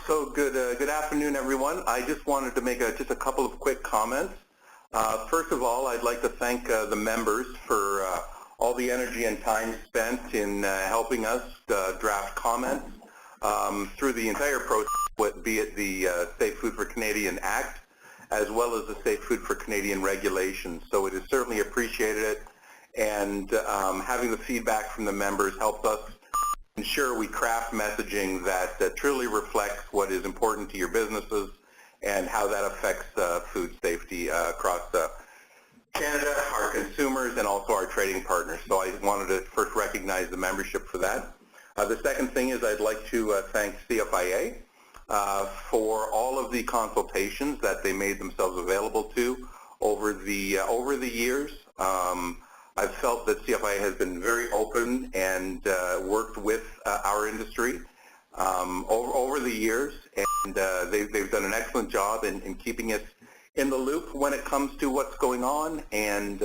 So good afternoon, everyone. I just wanted to make just a couple of quick comments. First of all, I'd like to thank the members for all the energy and time spent in helping us draft comments through the entire process, be it the Safe Food for Canadian Act, as well as the Safe Food for Canadian regulations. So it is certainly appreciated, and having the feedback from the members helps us ensure we craft messaging that truly reflects what is important to your businesses and how that affects food safety across Canada, our consumers, and also our trading partners. So I wanted to first recognize the membership for that. The second thing is I'd like to thank CFIA for all of the consultations that they made themselves available to over the years. I've felt that CFIA has been very open and worked with our industry over the years, and they've done an excellent job in keeping us in the loop when it comes to what's going on, and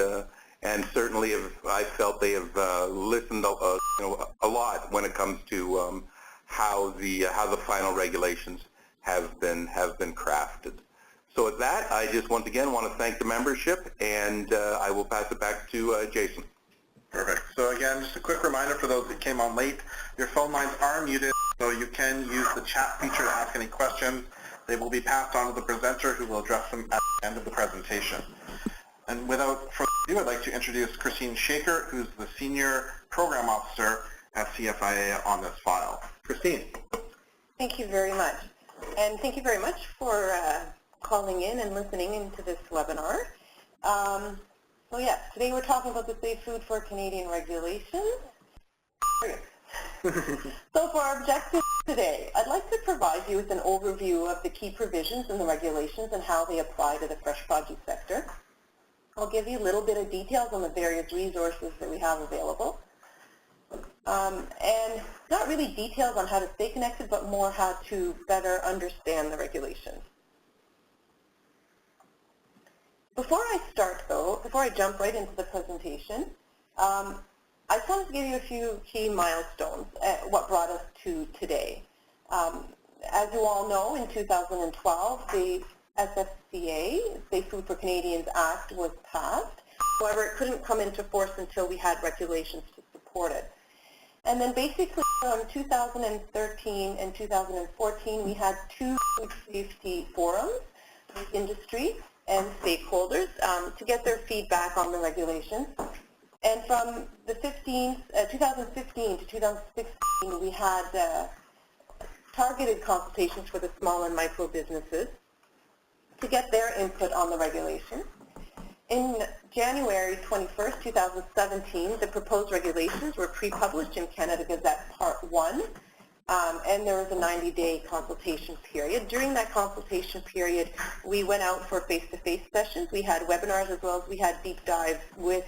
certainly I felt they have listened a lot when it comes to how the final regulations have been crafted. So with that, I just once again want to thank the membership, and I will pass it back to Jason. Perfect. So again, just a quick reminder for those that came on late, your phone lines are muted, so you can use the chat feature to ask any questions. They will be passed on to the presenter, who will address them at the end of the presentation. And without further ado, I'd like to introduce Christine Shaker, who's the Senior Program Officer at CFIA on this file. Christine. Thank you very much. And thank you very much for calling in and listening into this webinar. So yes, today we're talking about the Safe Food for Canadian regulations. So for our objectives today, I'd like to provide you with an overview of the key provisions in the regulations and how they apply to the fresh produce sector. I'll give you a little bit of details on the various resources that we have available. And not really details on how to stay connected, but more how to better understand the regulations. Before I start, though, before I jump right into the presentation, I just wanted to give you a few key milestones at what brought us to today. As you all know, in 2012, the SFCA, Safe Food for Canadians Act, was passed. However, it couldn't come into force until we had regulations to support it. And then basically from 2013 and 2014, we had two food safety forums with industry and stakeholders to get their feedback on the regulations. And from the 2015 to 2016, we had targeted consultations for the small and micro businesses to get their input on the regulations. In January 21st, 2017, the proposed regulations were pre-published in Canada Gazette Part 1, and there was a 90-day consultation period. During that consultation period, we went out for face-to-face sessions. We had webinars, as well as we had deep dives with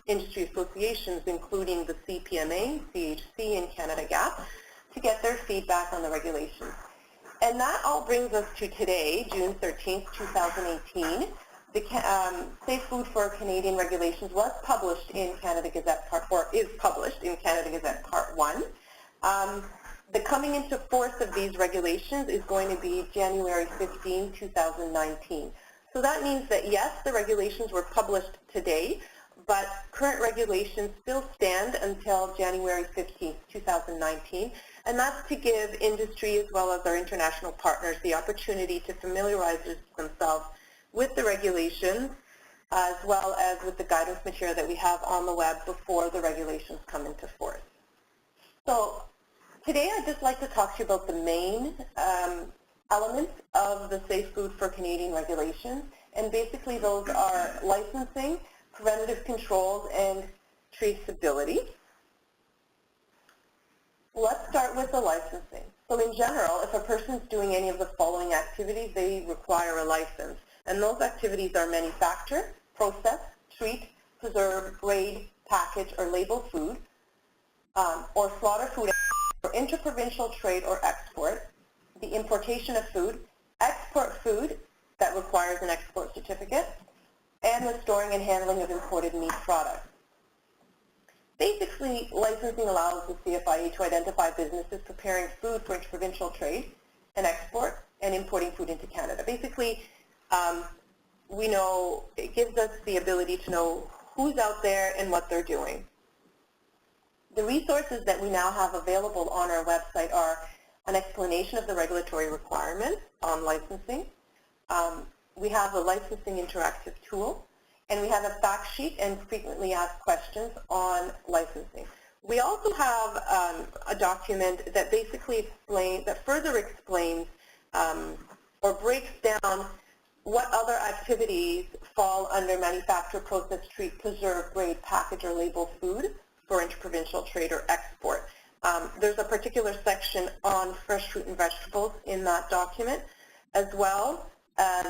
industry associations, including the CPMA, CHC, and Canada GAP, to get their feedback on the regulations. And that all brings us to today, June 13th, 2018. The Safe Food for Canadian regulations was published in Canada Gazette Part 4, is published in Canada Gazette Part 1. The coming into force of these regulations is going to be January 15, 2019. So that means that yes, the regulations were published today, but current regulations still stand until January 15, 2019, and that's to give industry as well as our international partners the opportunity to familiarize themselves with the regulations, as well as with the guidance material that we have on the web before the regulations come into force. So today I'd just like to talk to you about the main elements of the Safe Food for Canadian regulations, and basically those are licensing, preventative controls, and traceability. Let's start with the licensing. So in general, if a person's doing any of the following activities, they require a license. And those activities are manufacture, process, treat, preserve, grade, package, or label food, or slaughter food for interprovincial trade or export, the importation of food, export food that requires an export certificate, and the storing and handling of imported meat products. Basically, licensing allows the CFIA to identify businesses preparing food for interprovincial trade and export and importing food into Canada. Basically, we know, it gives us the ability to know who's out there and what they're doing. The resources that we now have available on our website are an explanation of the regulatory requirements on licensing. We have a licensing interactive tool, and we have a fact sheet and frequently asked questions on licensing. We also have a document that basically further explains or breaks down what other activities fall under manufacture, process, treat, preserve, grade, package, or label food for interprovincial trade or export. There's a particular section on fresh fruit and vegetables in that document, as well as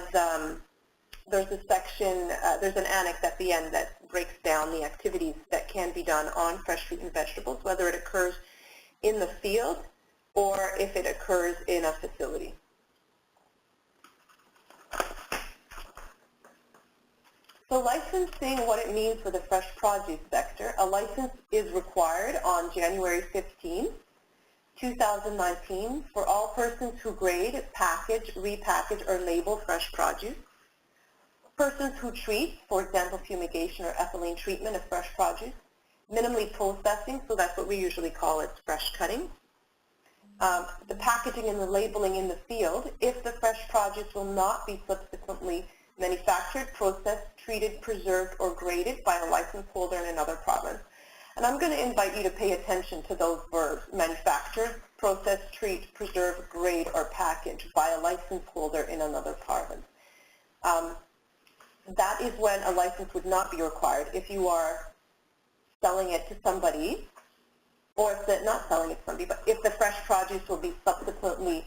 there's a section, there's an annex at the end that breaks down the activities that can be done on fresh fruit and vegetables, whether it occurs in the field or if it occurs in a facility. So licensing, what it means for the fresh produce sector, a license is required on January 15, 2019 for all persons who grade, package, repackage, or label fresh produce. Persons who treat, for example, fumigation or ethylene treatment of fresh produce. Minimally processing, so that's what we usually call it, fresh cutting. The packaging and the labeling in the field, if the fresh produce will not be subsequently manufactured, processed, treated, preserved, or graded by a license holder in another province. And I'm going to invite you to pay attention to those verbs: manufacture, process, treat, preserve, grade, or package by a license holder in another province. That is when a license would not be required if you are selling it to somebody, or if they're not selling it to somebody, but if the fresh produce will be subsequently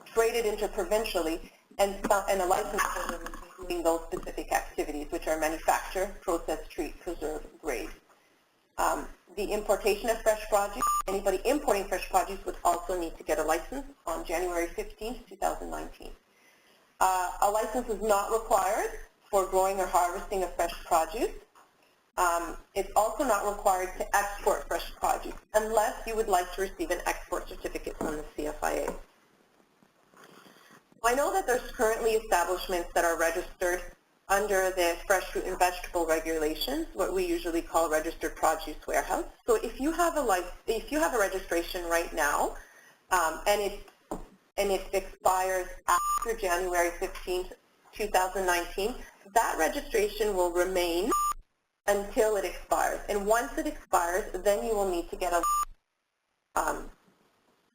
traded interprovincially and a license holder will be doing those specific activities, which are manufacture, process, treat, preserve, grade. The importation of fresh produce, anybody importing fresh produce would also need to get a license on January 15, 2019. A license is not required for growing or harvesting of fresh produce. It's also not required to export fresh produce unless you would like to receive an export certificate from the CFIA. I know that there's currently establishments that are registered under the fresh fruit and vegetable regulations, what we usually call registered produce warehouse. So if you have a registration right now, and it expires after January 15th, 2019, that registration will remain until it expires. And once it expires, then you will need to get a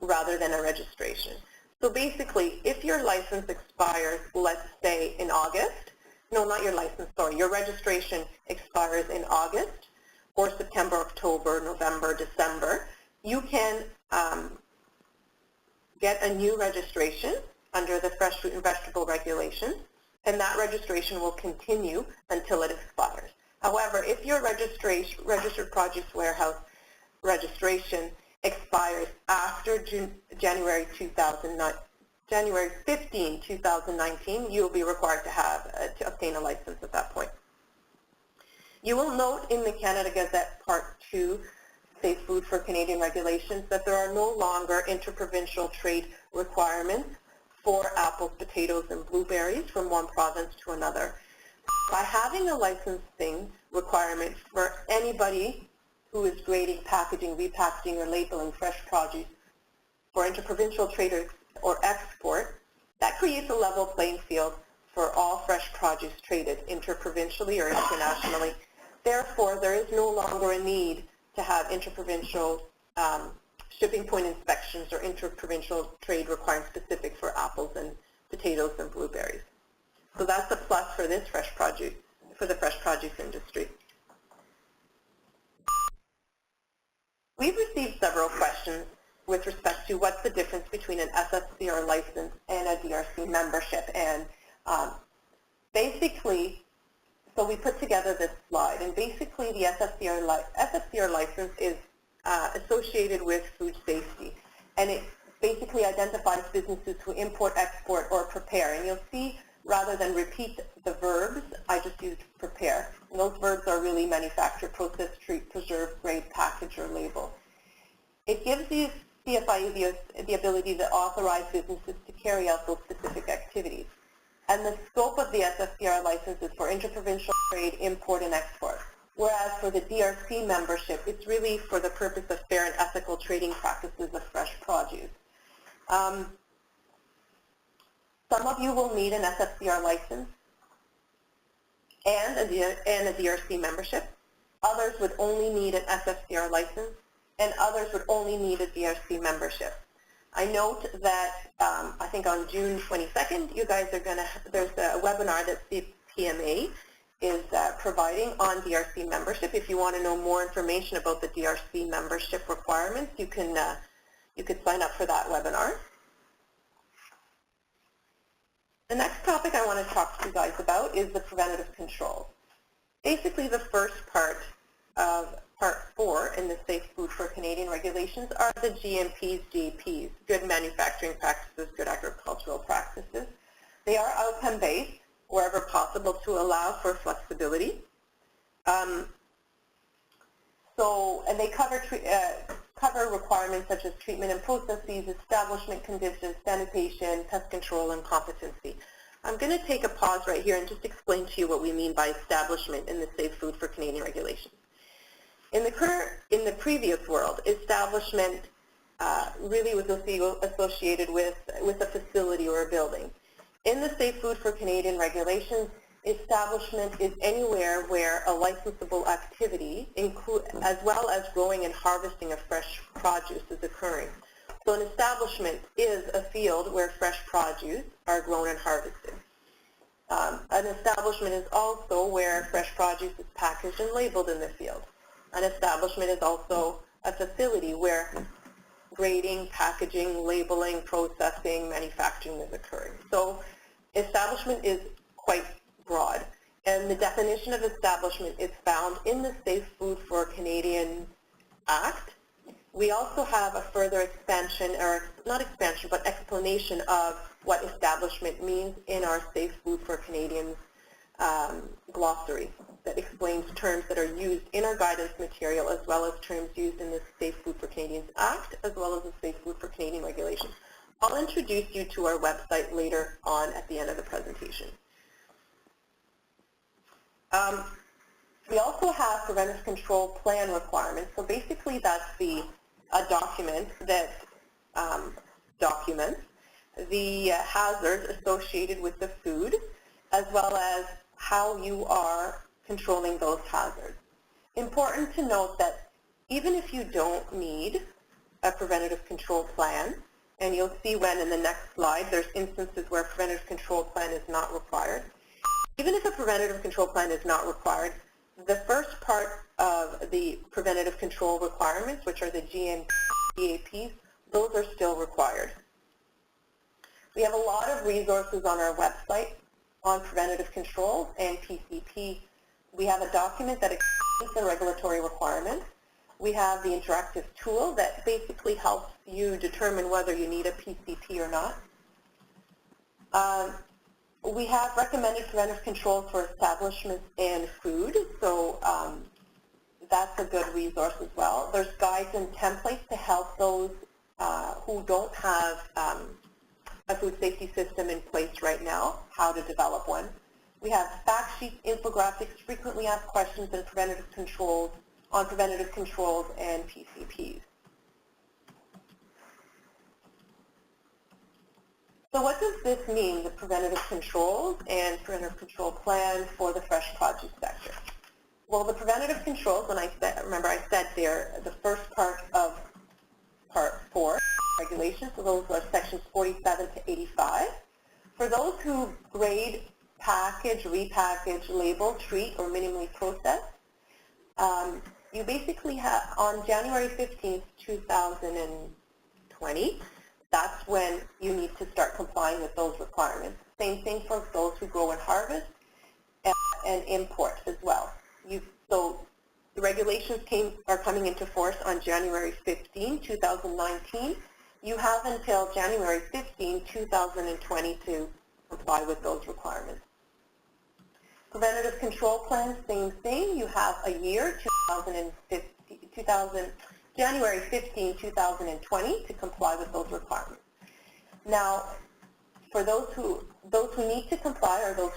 rather than a registration. So basically, if your license expires, let's say in August, no, not your license, sorry, your registration expires in August or September, October, November, December, you can get a new registration under the fresh fruit and vegetable regulations, and that registration will continue until it expires. However, if your registered produce warehouse registration expires after January 15, 2019, you will be required to obtain a license at that point. You will note in the Canada Gazette Part 2, Safe Food for Canadian Regulations, that there are no longer interprovincial trade requirements for apples, potatoes, and blueberries from one province to another. By having a licensing requirement for anybody who is grading, packaging, repackaging, or labeling fresh produce for interprovincial trade or export, that creates a level playing field for all fresh produce traded interprovincially or internationally. Therefore, there is no longer a need to have interprovincial shipping point inspections or interprovincial trade requirements specific for apples and potatoes and blueberries. So that's a plus for this fresh produce, for the fresh produce industry. We've received several questions with respect to what's the difference between an SFCR license and a DRC membership. And basically, so we put together this slide, and basically the SFCR license is associated with food safety, and it basically identifies businesses who import, export, or prepare. And you'll see, rather than repeat the verbs, I just used prepare. And those verbs are really manufacture, process, treat, preserve, grade, package, or label. It gives these CFIA the ability to authorize businesses to carry out those specific activities. And the scope of the SFCR license is for interprovincial trade, import, and export. Whereas for the DRC membership, it's really for the purpose of fair and ethical trading practices of fresh produce. Some of you will need an SFCR license and a DRC membership. Others would only need an SFCR license, and others would only need a DRC membership. I note that I think on June 22nd, you guys are there's a webinar that CPMA is providing on DRC membership. If you want to know more information about the DRC membership requirements, you could sign up for that webinar. The next topic I want to talk to you guys about is the preventative controls. Basically, the first part of Part 4 in the Safe Food for Canadian regulations are the GMPs, GAPs, Good Manufacturing Practices, Good Agricultural Practices. They are outcome-based, wherever possible, to allow for flexibility. And they cover requirements such as treatment and processes, establishment conditions, sanitation, pest control, and competency. I'm going to take a pause right here and just explain to you what we mean by establishment in the Safe Food for Canadian regulations. In the previous world, establishment really was associated with a facility or a building. In the Safe Food for Canadian regulations, establishment is anywhere where a licensable activity, as well as growing and harvesting of fresh produce, is occurring. So an establishment is a field where fresh produce are grown and harvested. An establishment is also where fresh produce is packaged and labeled in the field. An establishment is also a facility where grading, packaging, labeling, processing, manufacturing is occurring. So establishment is quite broad. And the definition of establishment is found in the Safe Food for Canadian Act. We also have a further expansion, or not expansion, but explanation of what establishment means in our Safe Food for Canadians glossary that explains terms that are used in our guidance material, as well as terms used in the Safe Food for Canadians Act, as well as the Safe Food for Canadian regulations. I'll introduce you to our website later on at the end of the presentation. We also have preventive control plan requirements. So basically that's a document that documents the hazards associated with the food, as well as how you are controlling those hazards. Important to note that even if you don't need a preventative control plan, and you'll see when in the next slide there's instances where a preventative control plan is not required. Even if a preventative control plan is not required, the first part of the preventative control requirements, which are the GAPs, those are still required. We have a lot of resources on our website on preventative controls and PCP. We have a document that explains the regulatory requirements. We have the interactive tool that basically helps you determine whether you need a PCP or not. We have recommended preventive controls for establishments and food, so that's a good resource as well. There's guides and templates to help those who don't have a food safety system in place right now, how to develop one. We have fact sheets, infographics, frequently asked questions, and preventative controls on preventative controls and PCPs. So what does this mean, the preventative controls and preventative control plan for the fresh produce sector? Well, the preventative controls, when I said they're the first part of Part 4 regulations, so those are sections 47 to 85. For those who grade, package, repackage, label, treat, or minimally process, you basically have, on January 15th, 2020, that's when you need to start complying with those requirements. Same thing for those who grow and harvest and import as well. So the regulations are coming into force on January 15, 2019. You have until January 15, 2020 to comply with those requirements. Preventative control plans, same thing. You have a year, January 15, 2020 to comply with those requirements. Now, for those who need to comply are those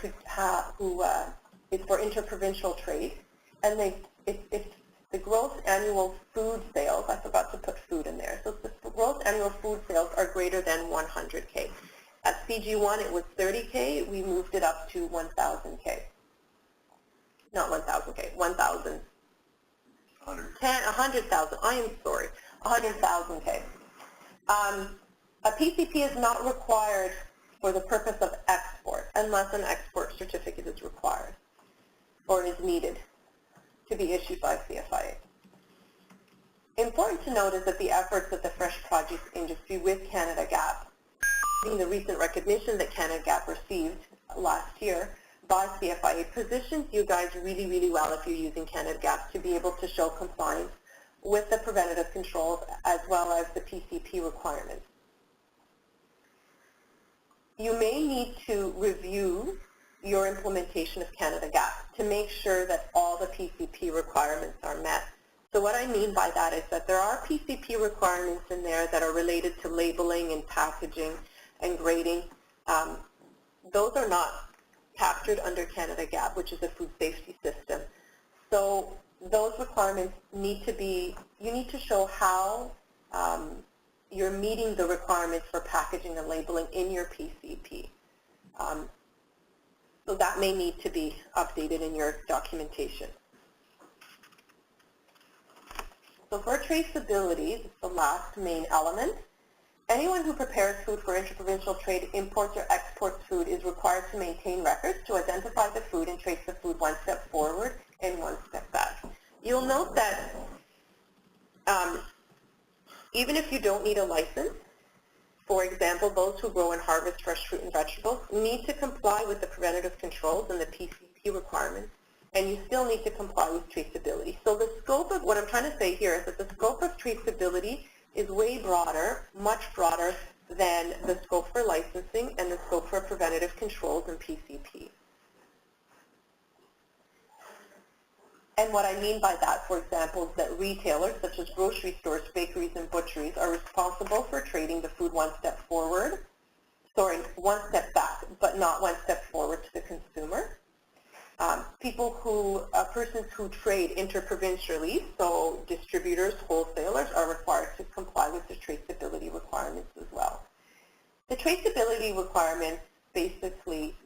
it's for interprovincial trade, and it's the gross annual food sales. I forgot to put food in there. So the gross annual food sales are greater than 100K. At CG1 it was 30K. We moved it up to 1,000K. Not 1,000K. 1,000. 100,000. I am sorry. 100,000K. A PCP is not required for the purpose of export unless an export certificate is required or is needed to be issued by CFIA. Important to note is that the efforts of the fresh produce industry with Canada GAP, the recent recognition that Canada GAP received last year by CFIA, positions you guys really, really well if you're using Canada GAP to be able to show compliance with the preventative controls as well as the PCP requirements. You may need to review your implementation of Canada GAP to make sure that all the PCP requirements are met. So what I mean by that is that there are PCP requirements in there that are related to labeling and packaging and grading. Those are not captured under Canada GAP, which is a food safety system. So those requirements need to be, you need to show how you're meeting the requirements for packaging and labeling in your PCP. So that may need to be updated in your documentation. So for traceability, the last main element, anyone who prepares food for interprovincial trade, imports or exports food is required to maintain records to identify the food and trace the food one step forward and one step back. You'll note that even if you don't need a license, for example, those who grow and harvest fresh fruit and vegetables need to comply with the preventative controls and the PCP requirements, and you still need to comply with traceability. So the scope of what I'm trying to say here is that the scope of traceability is way broader, much broader than the scope for licensing and the scope for preventative controls and PCP. And what I mean by that, for example, is that retailers such as grocery stores, bakeries, and butcheries are responsible for trading the food one step forward, one step back, but not one step forward to the consumer. Persons who trade interprovincially, so distributors, wholesalers, are required to comply with the traceability requirements as well. The traceability requirements basically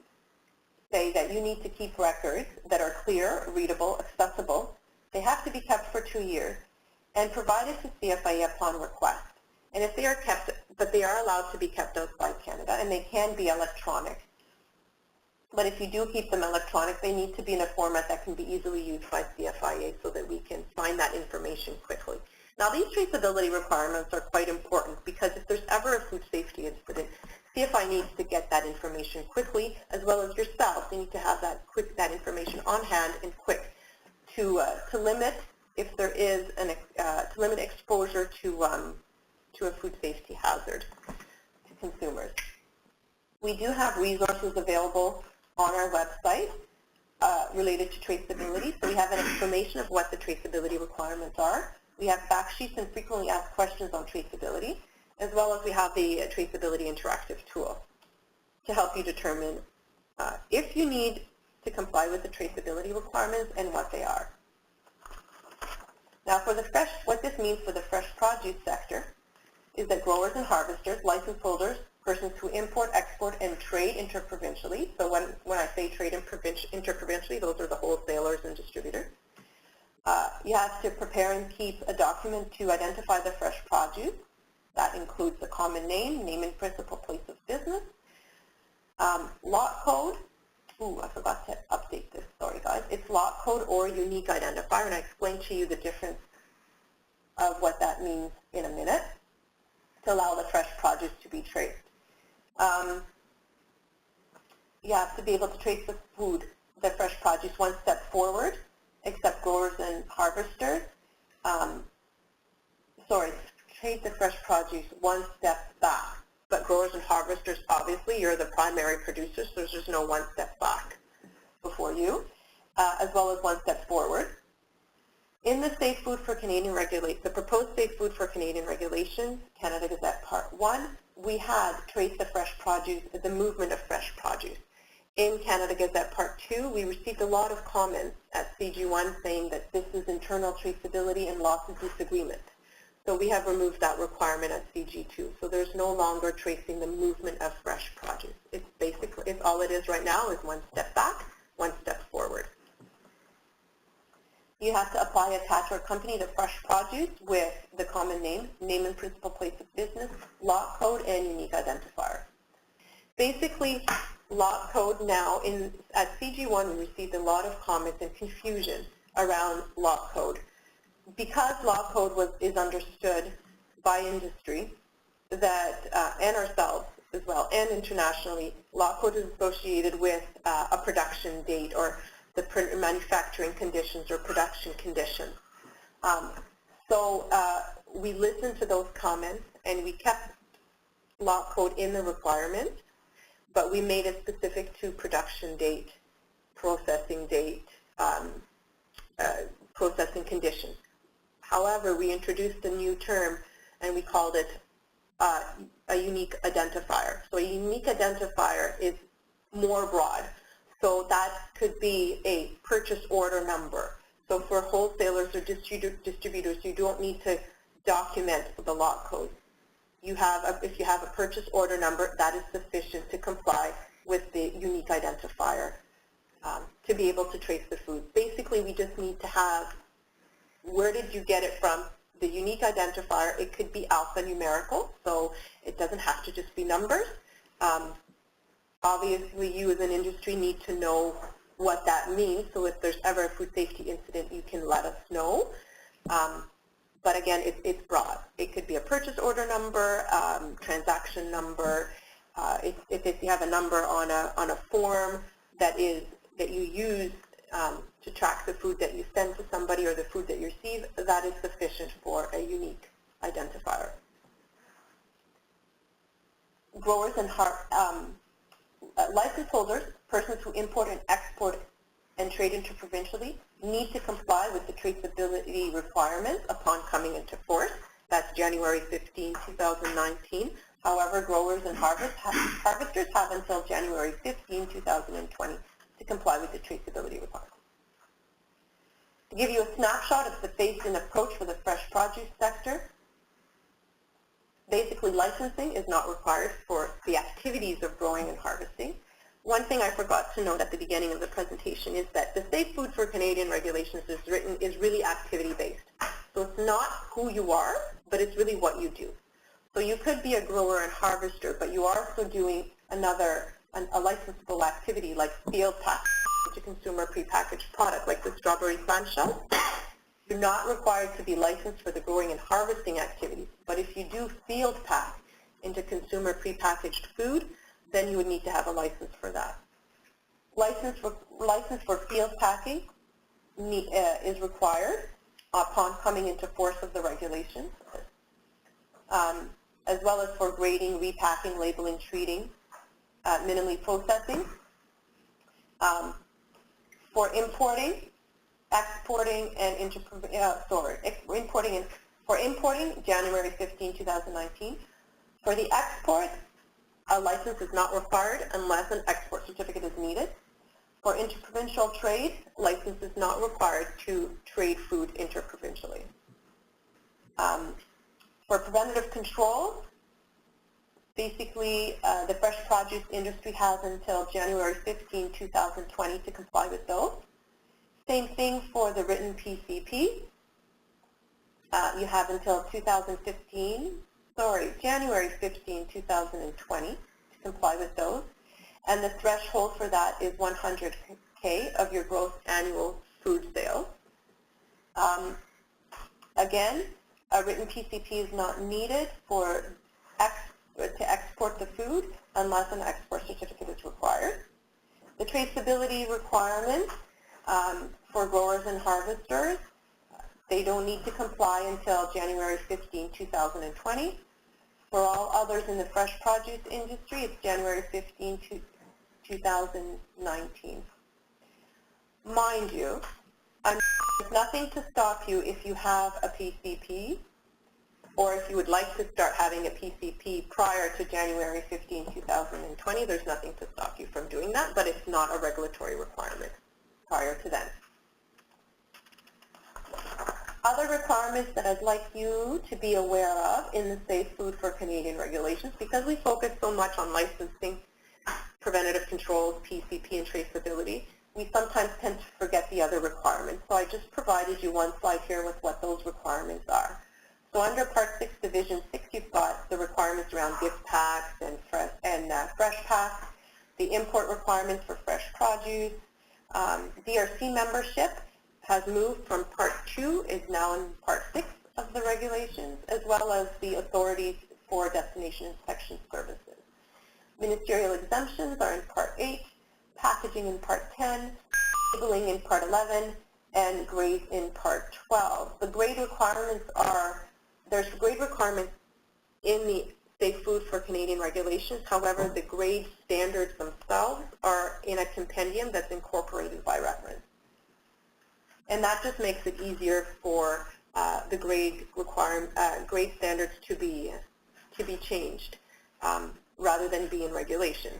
say that you need to keep records that are clear, readable, accessible. They have to be kept for 2 years and provided to CFIA upon request. And if they are kept, but they are allowed to be kept outside Canada, and they can be electronic. But if you do keep them electronic, they need to be in a format that can be easily used by CFIA so that we can find that information quickly. Now, these traceability requirements are quite important because if there's ever a food safety incident, CFI needs to get that information quickly, as well as yourself. You need to have that information on hand and quick to limit if there is to limit exposure to a food safety hazard to consumers. We do have resources available on our website related to traceability. So we have an explanation of what the traceability requirements are. We have fact sheets and frequently asked questions on traceability, as well as we have the traceability interactive tool to help you determine if you need to comply with the traceability requirements and what they are. Now, what this means for the fresh produce sector is that growers and harvesters, license holders, persons who import, export, and trade interprovincially. So when I say trade interprovincially, those are the wholesalers and distributors. You have to prepare and keep a document to identify the fresh produce. That includes the common name, name and principal place of business, lot code. Ooh, I forgot to update this. Sorry, guys. It's lot code or unique identifier, and I explain to you the difference of what that means in a minute to allow the fresh produce to be traced. You have to be able to trace the fresh produce one step forward, except growers and harvesters. Trace the fresh produce one step back. But growers and harvesters, obviously, you're the primary producers, so there's just no one step back before you, as well as one step forward. In the Safe Food for Canadian the proposed Safe Food for Canadian regulations, Canada Gazette Part 1, we had Trace the Fresh Produce, the movement of fresh produce. In Canada Gazette Part 2, we received a lot of comments at CG1 saying that this is internal traceability and loss of disagreement. So we have removed that requirement at CG2. So there's no longer tracing the movement of fresh produce. It's basically, all it is right now is one step back, one step forward. You have to apply, attach, or accompany the fresh produce with the common name and principal place of business, lot code, and unique identifier. Basically, lot code now, at CG1 we received a lot of comments and confusion around lot code. Because lot code is understood by industry that, and ourselves as well, and internationally, lot code is associated with a production date or the manufacturing conditions or production conditions. We listened to those comments and we kept lot code in the requirement, but we made it specific to production date, processing date, processing conditions. However, we introduced a new term and we called it a unique identifier. So a unique identifier is more broad. So that could be a purchase order number. So for wholesalers or distributors, you don't need to document the lot code. If you have a purchase order number, that is sufficient to comply with the unique identifier to be able to trace the food. Basically, we just need to have where did you get it from, the unique identifier. It could be alphanumerical, so it doesn't have to just be numbers. Obviously, you as an industry need to know what that means, so if there's ever a food safety incident, you can let us know. But again, it's broad. It could be a purchase order number, transaction number. If you have a number on a form that you use to track the food that you send to somebody or the food that you receive, that is sufficient for a unique identifier. Growers and license holders, persons who import and export and trade interprovincially, need to comply with the traceability requirements upon coming into force. That's January 15, 2019. However, growers and harvesters have until January 15, 2020 to comply with the traceability requirements. To give you a snapshot of the phased-in approach for the fresh produce sector, basically licensing is not required for the activities of growing and harvesting. One thing I forgot to note at the beginning of the presentation is that the Safe Food for Canadian regulations is really activity-based. So it's not who you are, but it's really what you do. So you could be a grower and harvester, but you are also doing a licensable activity like field pack to consumer prepackaged product, like the strawberry clamshell. You're not required to be licensed for the growing and harvesting activities, but if you do field pack into consumer prepackaged food, then you would need to have a license for that. License for field packing is required upon coming into force of the regulations, as well as for grading, repacking, labeling, treating, minimally processing. For importing, exporting, and importing, January 15, 2019. For the export, a license is not required unless an export certificate is needed. For interprovincial trade, license is not required to trade food interprovincially. For preventative control, basically the fresh produce industry has until January 15, 2020 to comply with those. Same thing for the written PCP. You have until January 15, 2020 to comply with those. And the threshold for that is 100K of your gross annual food sales. Again, a written PCP is not needed to export the food unless an export certificate is required. The traceability requirements for growers and harvesters, they don't need to comply until January 15, 2020. For all others in the fresh produce industry, it's January 15, 2019. Mind you, There's nothing to stop you if you have a PCP or if you would like to start having a PCP prior to January 15, 2020. There's nothing to stop you from doing that, but it's not a regulatory requirement prior to then. Other requirements that I'd like you to be aware of in the Safe Food for Canadian regulations, because we focus so much on licensing, preventative controls, PCP, and traceability, we sometimes tend to forget the other requirements. So I just provided you one slide here with what those requirements are. So under Part 6, Division 6, you've got the requirements around gift packs and fresh packs, the import requirements for fresh produce. DRC membership has moved from Part 2, is now in Part 6 of the regulations, as well as the authorities for destination inspection services. Ministerial exemptions are in Part 8, packaging in Part 10, labeling in Part 11, and grades in Part 12. The grade requirements are, there's grade requirements in the Safe Food for Canadian regulations. However, the grade standards themselves are in a compendium that's incorporated by reference. And that just makes it easier for the grade standards to be changed rather than be in regulations.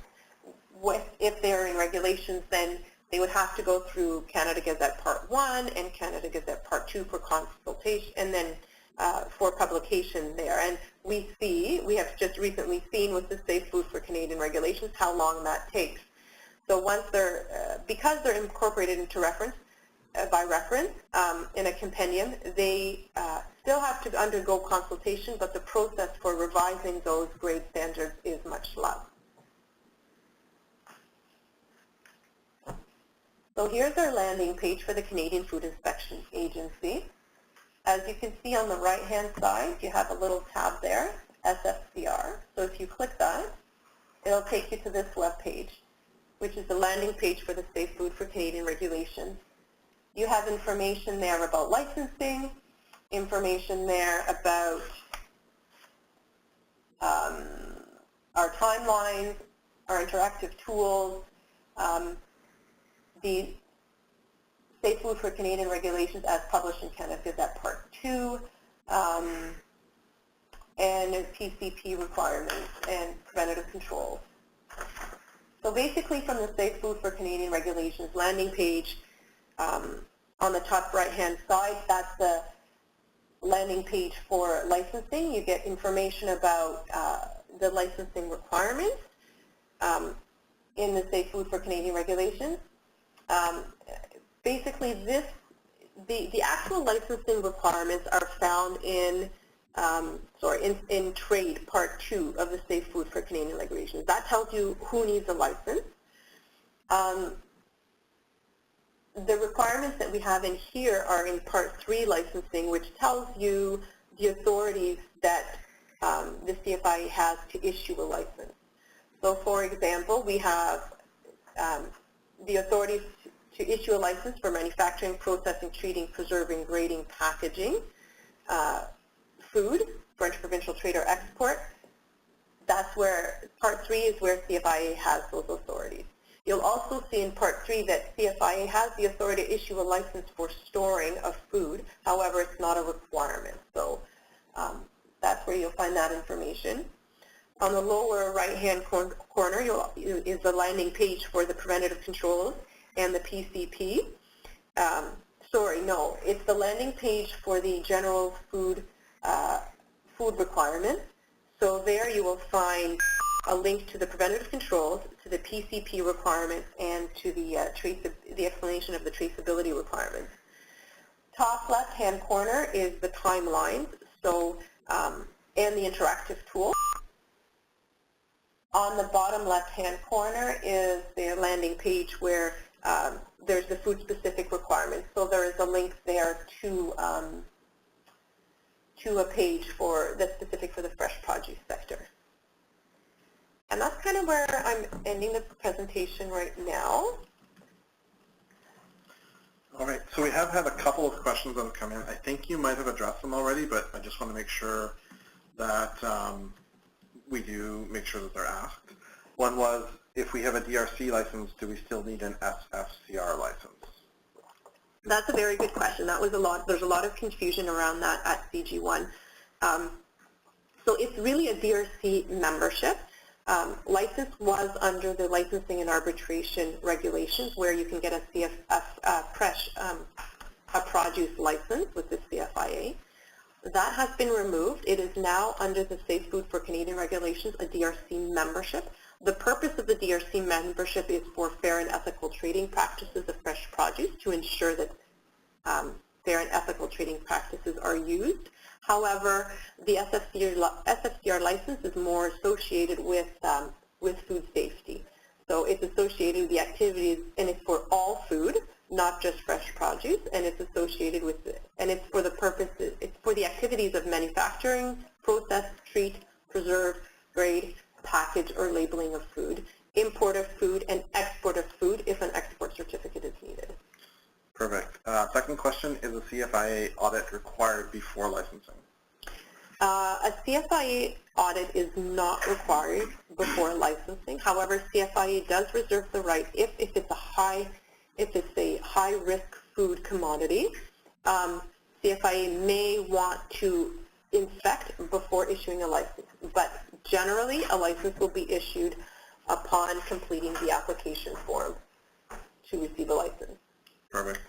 If they're in regulations, then they would have to go through Canada Gazette Part 1 and Canada Gazette Part 2 for consultation, and then for publication there. And we have just recently seen with the Safe Food for Canadian regulations how long that takes. So once they're, because they're incorporated into reference, by reference in a compendium, they still have to undergo consultation, but the process for revising those grade standards is much less. So here's our landing page for the Canadian Food Inspection Agency. As you can see on the right-hand side, you have a little tab there, SFCR. So if you click that, it'll take you to this web page, which is the landing page for the Safe Food for Canadian regulations. You have information there about licensing, information there about our timelines, our interactive tools, the Safe Food for Canadian regulations as published in Canada Gazette Part 2, and PCP requirements and preventative controls. So basically from the Safe Food for Canadian regulations landing page, on the top right-hand side, that's the landing page for licensing. You get information about the licensing requirements in the Safe Food for Canadian regulations. Basically, the actual licensing requirements are found in in Trade Part 2 of the Safe Food for Canadian regulations. That tells you who needs a license. The requirements that we have in here are in Part 3 licensing, which tells you the authorities that the CFIA has to issue a license. So for example, we have the authorities to issue a license for manufacturing, processing, treating, preserving, grading, packaging, food for interprovincial trade or export. That's where Part 3 is where CFIA has those authorities. You'll also see in Part 3 that CFIA has the authority to issue a license for storing of food. However, it's not a requirement. So that's where you'll find that information. On the lower right-hand corner is the landing page for the preventative controls and the PCP. It's the landing page for the general food requirements. So there you will find a link to the preventative controls, to the PCP requirements, and to the explanation of the traceability requirements. Top left-hand corner is the timelines, so and the interactive tool. On the bottom left-hand corner is the landing page where there's the food-specific requirements. So there is a link there to a page that's specific for the fresh produce sector. And that's kind of where I'm ending the presentation right now. All right, so we have had a couple of questions that have come in. I think you might have addressed them already, but I just want to make sure that we do make sure that they're asked. One was, if we have a DRC license, do we still need an SFCR license? That's a very good question. There's a lot of confusion around that at CG1. So it's really a DRC membership. License was under the licensing and arbitration regulations, where you can get a produce license with the CFIA. That has been removed. It is now under the Safe Food for Canadian regulations, a DRC membership. The purpose of the DRC membership is for fair and ethical trading practices of fresh produce, to ensure that fair and ethical trading practices are used. However, the SFCR license is more associated with food safety. So it's associated with the activities, and it's for all food, not just fresh produce, and it's associated with and it's for the purposes, it's for the activities of manufacturing, process, treat, preserve, grade, package, or labeling of food, import of food, and export of food if an export certificate is needed. Perfect. Second question, is a CFIA audit required before licensing? A CFIA audit is not required before licensing. However, CFIA does reserve the right, if it's a high-risk food commodity, CFIA may want to inspect before issuing a license. But generally, a license will be issued upon completing the application form to receive a license. Perfect.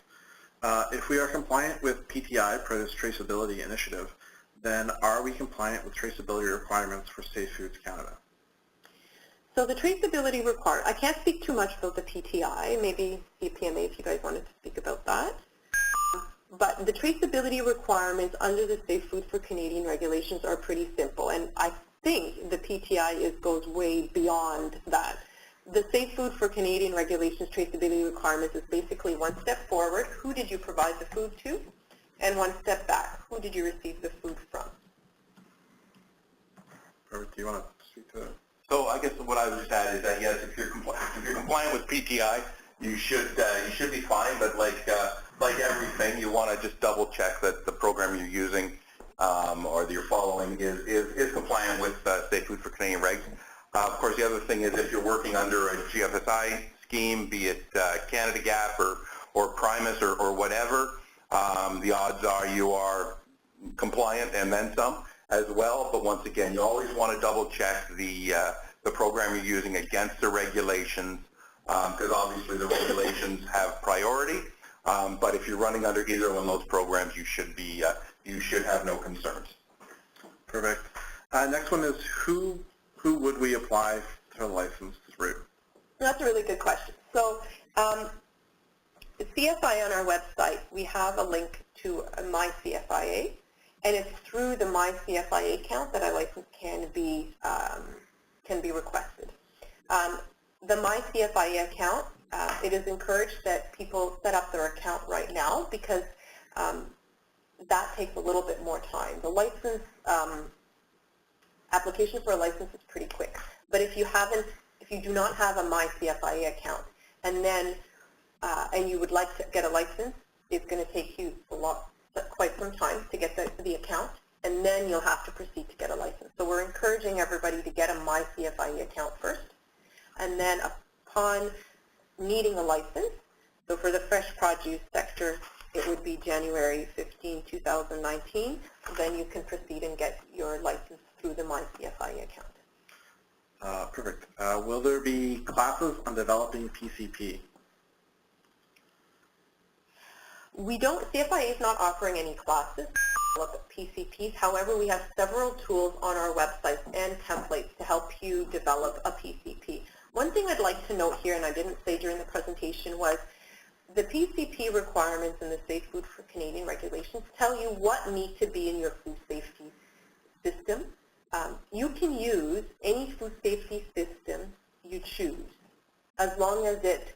If we are compliant with PTI, Produce Traceability Initiative, then are we compliant with traceability requirements for Safe Foods Canada? So the traceability requirement, I can't speak too much about the PTI, maybe CPMA if you guys wanted to speak about that. But the traceability requirements under the Safe Food for Canadian regulations are pretty simple, and I think the PTI goes way beyond that. The Safe Food for Canadian regulations traceability requirements is basically one step forward, who did you provide the food to, and one step back, who did you receive the food from? Perfect. Do you want to speak to that? So I guess what I would just add is that yes, if you're compliant with PTI, you should be fine. But like everything, you want to just double check that the program you're using or that you're following is compliant with Safe Food for Canadian regs. Of course, the other thing is if you're working under a GFSI scheme, be it Canada Gap or Primus or whatever, the odds are you are compliant and then some as well. But once again, you always want to double check the program you're using against the regulations, because obviously the regulations have priority. But if you're running under either one of those programs, you should have no concerns. Perfect. Next one is who would we apply for the license through? That's a really good question. So the CFIA on our website, we have a link to My CFIA, and it's through the My CFIA account that a license can be requested. The My CFIA account, it is encouraged that people set up their account right now, because that takes a little bit more time. The license application for a license is pretty quick, but if you do not have a My CFIA account, and then and you would like to get a license, it's going to take you quite some time to get the account, and then you'll have to proceed to get a license. So we're encouraging everybody to get a My CFIA account first, and then upon needing a license, so for the fresh produce sector, it would be January 15, 2019, then you can proceed and get your license through the My CFIA account. Perfect. Will there be classes on developing PCP? CFIA is not offering any classes to develop PCPs. However, we have several tools on our website and templates to help you develop a PCP. One thing I'd like to note here, and I didn't say during the presentation, was the PCP requirements in the Safe Food for Canadian regulations tell you what needs to be in your food safety system. You can use any food safety system you choose as long as it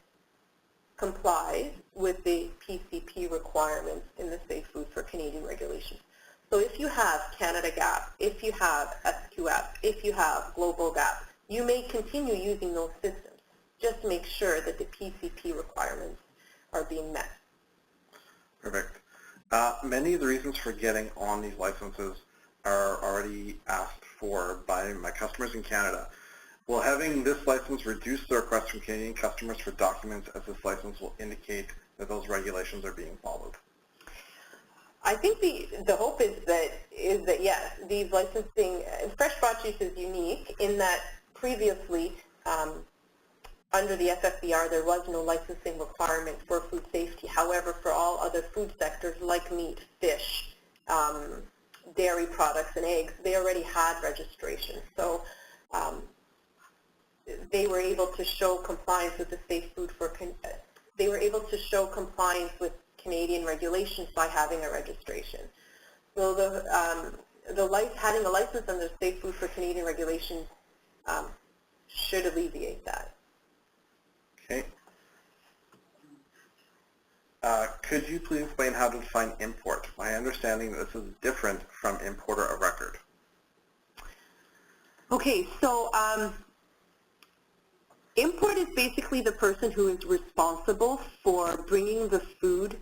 complies with the PCP requirements in the Safe Food for Canadian regulations. So if you have Canada Gap, if you have SQF, if you have Global Gap, you may continue using those systems. Just make sure that the PCP requirements are being met. Perfect. Many of the reasons for getting on these licenses are already asked for by my customers in Canada. Will having this license reduce the request from Canadian customers for documents, as this license will indicate that those regulations are being followed? I think the hope is that yes, these licensing, fresh produce is unique in that previously under the SFCR there was no licensing requirement for food safety. However, for all other food sectors like meat, fish, dairy products, and eggs, they already had registration. So they were able to show compliance with the Safe Food for they were able to show compliance with Canadian regulations by having a registration. So having a license under Safe Food for Canadian regulations should alleviate that. Okay. Could you please explain how to define import? My understanding that this is different from importer of record. Okay, so import is basically the person who is responsible for bringing the food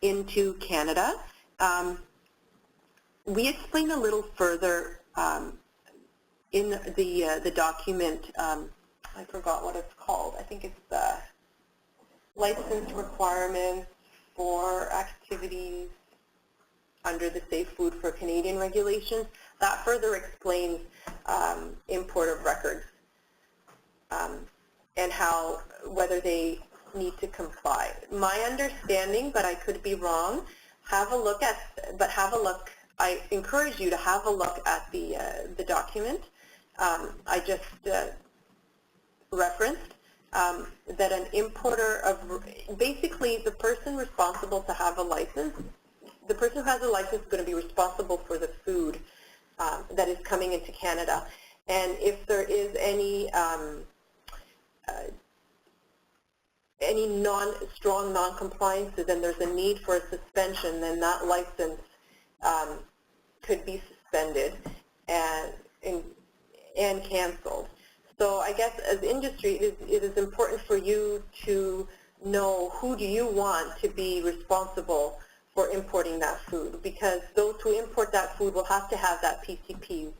into Canada. We explain a little further in the document. I forgot what it's called. I think it's license requirements for activities under the Safe Food for Canadian regulations. That further explains import of records and whether they need to comply. My understanding, but I could be wrong, I encourage you to have a look at the document I just referenced, that an importer of, basically the person responsible to have a license, the person who has a license is going to be responsible for the food that is coming into Canada. And if there is any strong non-compliances and there's a need for a suspension, then that license could be suspended and canceled. So I guess as industry, it is important for you to know who do you want to be responsible for importing that food, because those who import that food will have to have that PCP.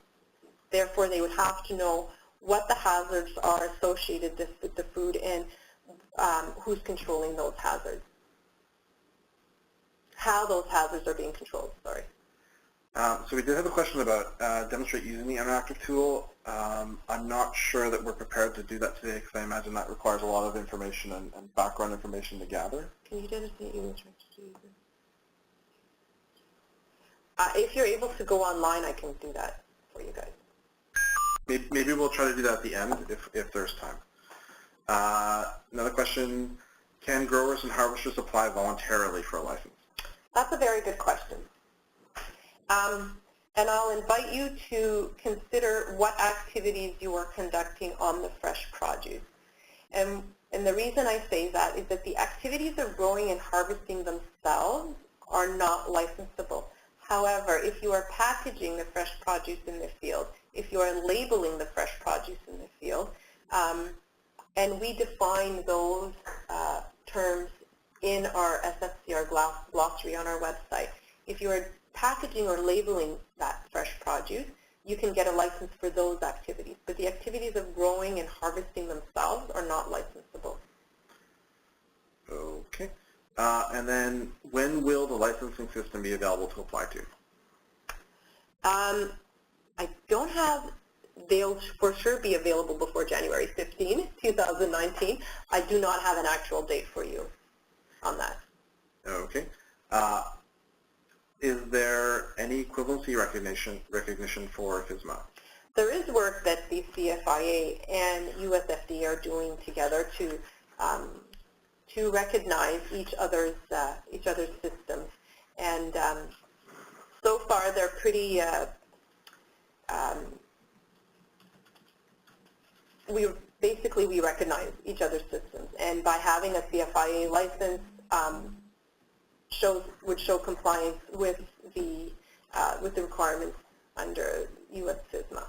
Therefore, they would have to know what the hazards are associated with the food and who's controlling those hazards, how those hazards are being controlled, sorry. So we did have a question about demonstrate using the interactive tool. I'm not sure that we're prepared to do that today because I imagine that requires a lot of information and background information to gather. Can you demonstrate using the interactive tool? If you're able to go online, I can do that for you guys. Maybe we'll try to do that at the end if there's time. Another question, can growers and harvesters apply voluntarily for a license? That's a very good question. And I'll invite you to consider what activities you are conducting on the fresh produce. And the reason I say that is that the activities of growing and harvesting themselves are not licensable. However, if you are packaging the fresh produce in the field, if you are labeling the fresh produce in the field, and we define those terms in our SFCR glossary on our website. If you are packaging or labeling that fresh produce, you can get a license for those activities. But the activities of growing and harvesting themselves are not licensable. Okay. And then when will the licensing system be available to apply to? I don't have, they'll for sure be available before January 15, 2019. I do not have an actual date for you on that. Okay. Is there any equivalency recognition for FSMA? There is work that the CFIA and USFDA are doing together to recognize each other's systems, and so far they're pretty. We recognize each other's systems, and by having a CFIA license would show compliance with the requirements under U.S. FSMA.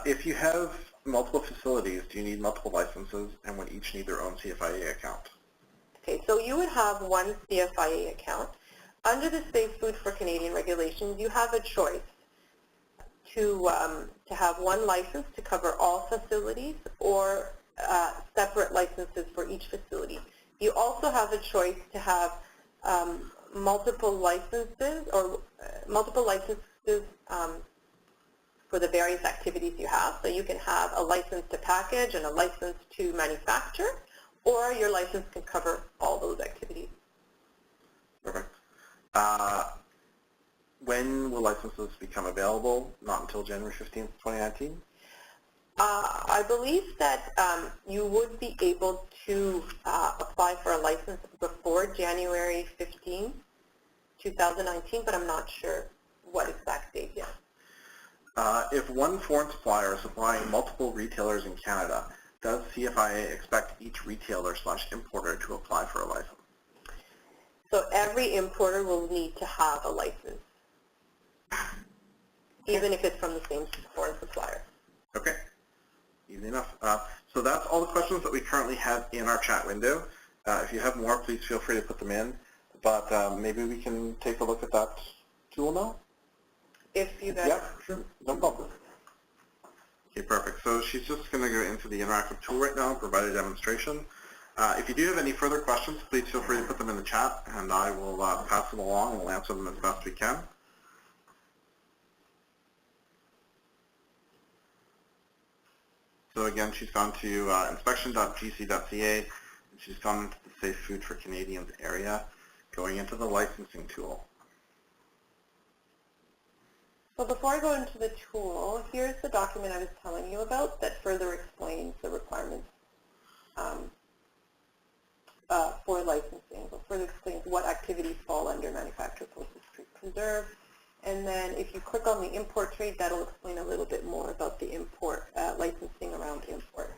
If you have multiple facilities, do you need multiple licenses, and would each need their own CFIA account? Okay, so you would have one CFIA account. Under the Safe Food for Canadian regulations, you have a choice to have one license to cover all facilities or separate licenses for each facility. You also have a choice to have multiple licenses for the various activities you have. So you can have a license to package and a license to manufacture, or your license can cover all those activities. Perfect. When will licenses become available? Not until January 15th, 2019? I believe that you would be able to apply for a license before January 15, 2019, but I'm not sure what exact date yet. If one foreign supplier is supplying multiple retailers in Canada, does CFIA expect each retailer/importer to apply for a license? So every importer will need to have a license, even if it's from the same foreign supplier. Okay, easy enough. So that's all the questions that we currently have in our chat window. If you have more, please feel free to put them in, but maybe we can take a look at that tool now? If you guys... Yeah, sure, no problem. Okay, perfect. So she's just going to go into the interactive tool right now and provide a demonstration. If you do have any further questions, please feel free to put them in the chat, and I will pass them along and we'll answer them as best we can. So again, she's gone to inspection.gc.ca, and she's gone into the Safe Food for Canadians area, going into the licensing tool. So before I go into the tool, here's the document I was telling you about that further explains the requirements for licensing. It further explains what activities fall under manufacture, process, treat, preserve. And then if you click on the import trade, that'll explain a little bit more about the import, licensing around import.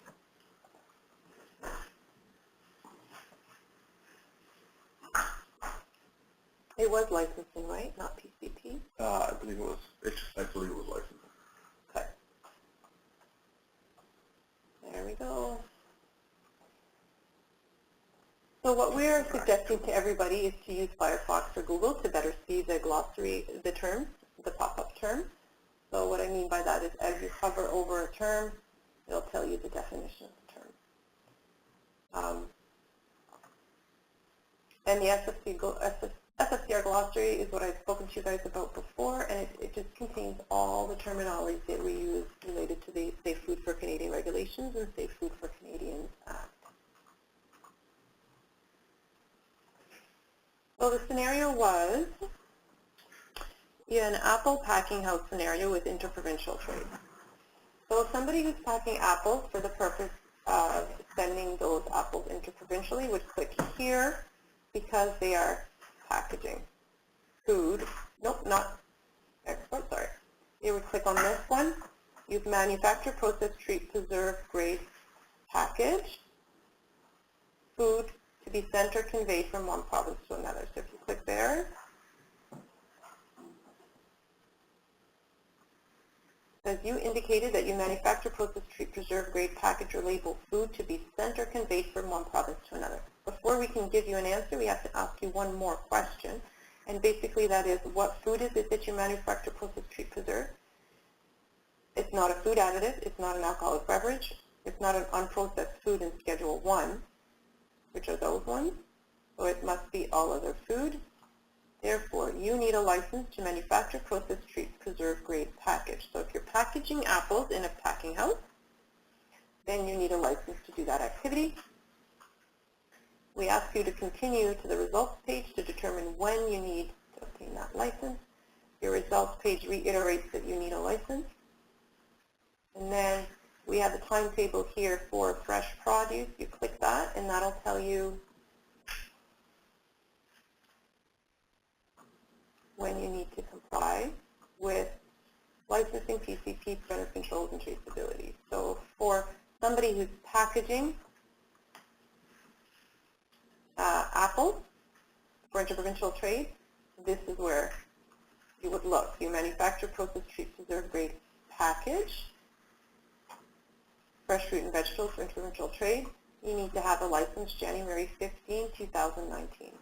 It was licensing, right? Not PCP? I believe it was, I believe it was licensing. Okay. There we go. So what we're suggesting to everybody is to use Firefox or Google to better see the glossary, the terms, the pop-up terms. So what I mean by that is as you hover over a term, it'll tell you the definition of the term. And the SFCR glossary is what I've spoken to you guys about before, and it just contains all the terminology that we use related to the Safe Food for Canadian Regulations and Safe Food for Canadians Act. So the scenario was an apple packing house scenario with interprovincial trade. So somebody who's packing apples for the purpose of sending those apples interprovincially would click here because they are packaging food. Nope, not export, sorry. You would click on this one. You've manufacture, process, treat, preserve, grade, package, food to be sent or conveyed from one province to another. So if you click there, says you indicated that you manufacture, process, treat, preserve, grade, package, or label food to be sent or conveyed from one province to another. Before we can give you an answer, we have to ask you one more question. And basically that is, what food is it that you manufacture, process, treat, preserve? It's not a food additive. It's not an alcoholic beverage. It's not an unprocessed food in Schedule 1, which are those ones. So it must be all other food. Therefore, you need a license to manufacture, process, treat, preserve, grade, package. So if you're packaging apples in a packing house, then you need a license to do that activity. We ask you to continue to the results page to determine when you need to obtain that license. Your results page reiterates that you need a license. And then we have the timetable here for fresh produce. You click that, and that'll tell you when you need to comply with licensing, PCP, preventive controls, and traceability. So for somebody who's packaging apples for interprovincial trade, this is where you would look. You manufacture, process, treat, preserve, grade, package, fresh fruit and vegetables for interprovincial trade. You need to have a license January 15, 2019.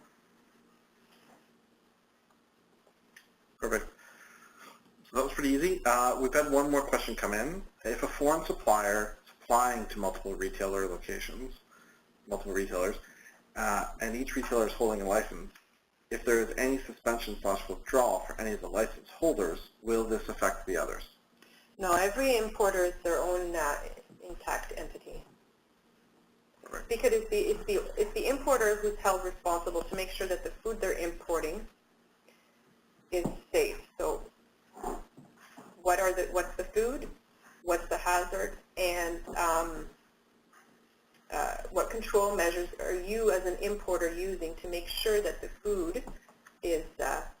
Perfect. So that was pretty easy. We've had one more question come in. If a foreign supplier supplying to multiple retailer locations, multiple retailers, and each retailer is holding a license, if there is any suspension/withdrawal for any of the license holders, will this affect the others? No, every importer is their own intact entity. Right. Because it's the importer who's held responsible to make sure that the food they're importing is safe. So what's the food, what's the hazard, and what control measures are you as an importer using to make sure that the food is, that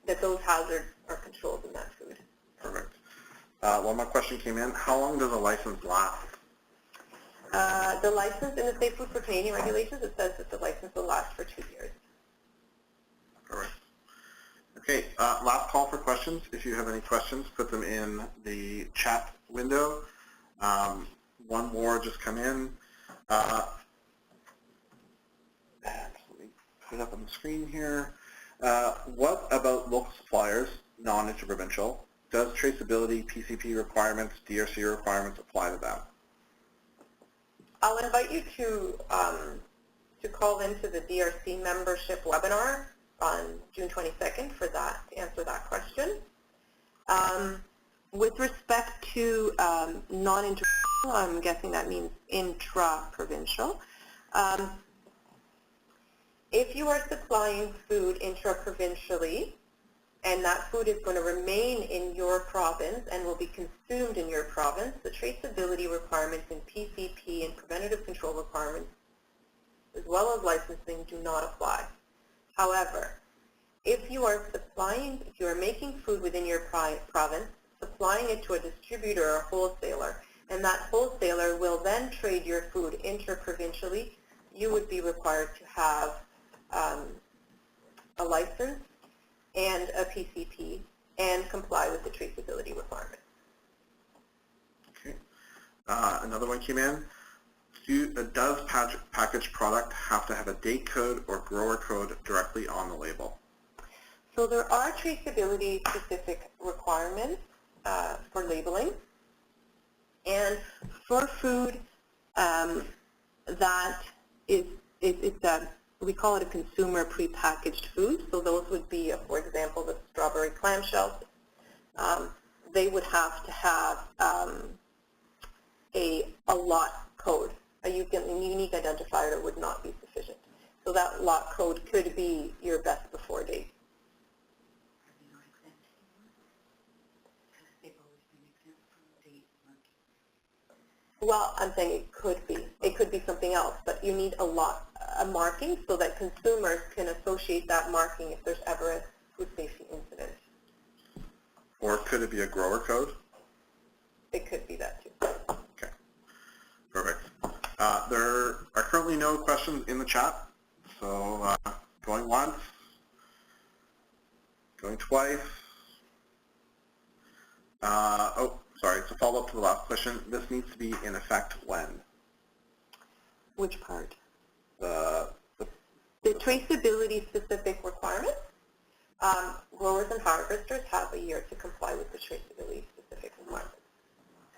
those hazards are controlled in that food. Perfect. One more question came in. How long does a license last? The license in the Safe Food for Canadian regulations, it says that the license will last for 2 years. Correct. Okay, last call for questions. If you have any questions, put them in the chat window. One more just come in. And let me put it up on the screen here. What about local suppliers, non-interprovincial? Does traceability, PCP requirements, DRC requirements apply to them? I'll invite you to call into the DRC membership webinar on June 22nd for that, to answer that question. With respect to non-interprovincial, I'm guessing that means intra-provincial. If you are supplying food intra-provincially, and that food is going to remain in your province and will be consumed in your province, the traceability requirements in PCP and preventative control requirements, as well as licensing, do not apply. However, if you are making food within your province, supplying it to a distributor or a wholesaler, and that wholesaler will then trade your food intra-provincially, you would be required to have a license and a PCP and comply with the traceability requirements. Okay. Another one came in. Does packaged product have to have a date code or grower code directly on the label? So there are traceability specific requirements for labeling. And for food that we call it a consumer prepackaged food. So those would be, for example, the strawberry clamshells. They would have to have a lot code. A unique identifier would not be sufficient. So that lot code could be your best before date. Well, I'm saying it could be. It could be something else, but you need a marking so that consumers can associate that marking if there's ever a food safety incident. Or could it be a grower code? It could be that too. Okay, perfect. There are currently no questions in the chat, so going once, going twice. Oh, sorry, it's a follow-up to the last question. This needs to be in effect when? Which part? The traceability specific requirements. Growers and harvesters have a year to comply with the traceability specific requirements.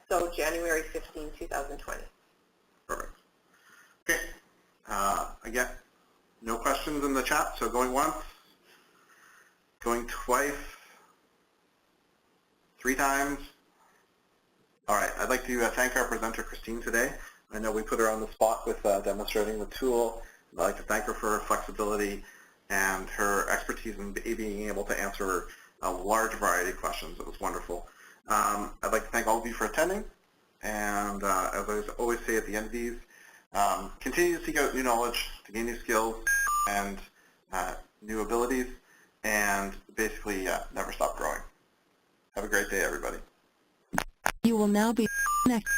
So January 15, 2020. Perfect. Okay. Again, no questions in the chat, so going once, going twice, 3 times. All right, I'd like to thank our presenter, Christine, today. I know we put her on the spot with demonstrating the tool. I'd like to thank her for her flexibility and her expertise in being able to answer a large variety of questions. It was wonderful. I'd like to thank all of you for attending. And as I always say at the end of these, continue to seek out new knowledge, to gain new skills and new abilities, and basically never stop growing. Have a great day, everybody. You will now be connected.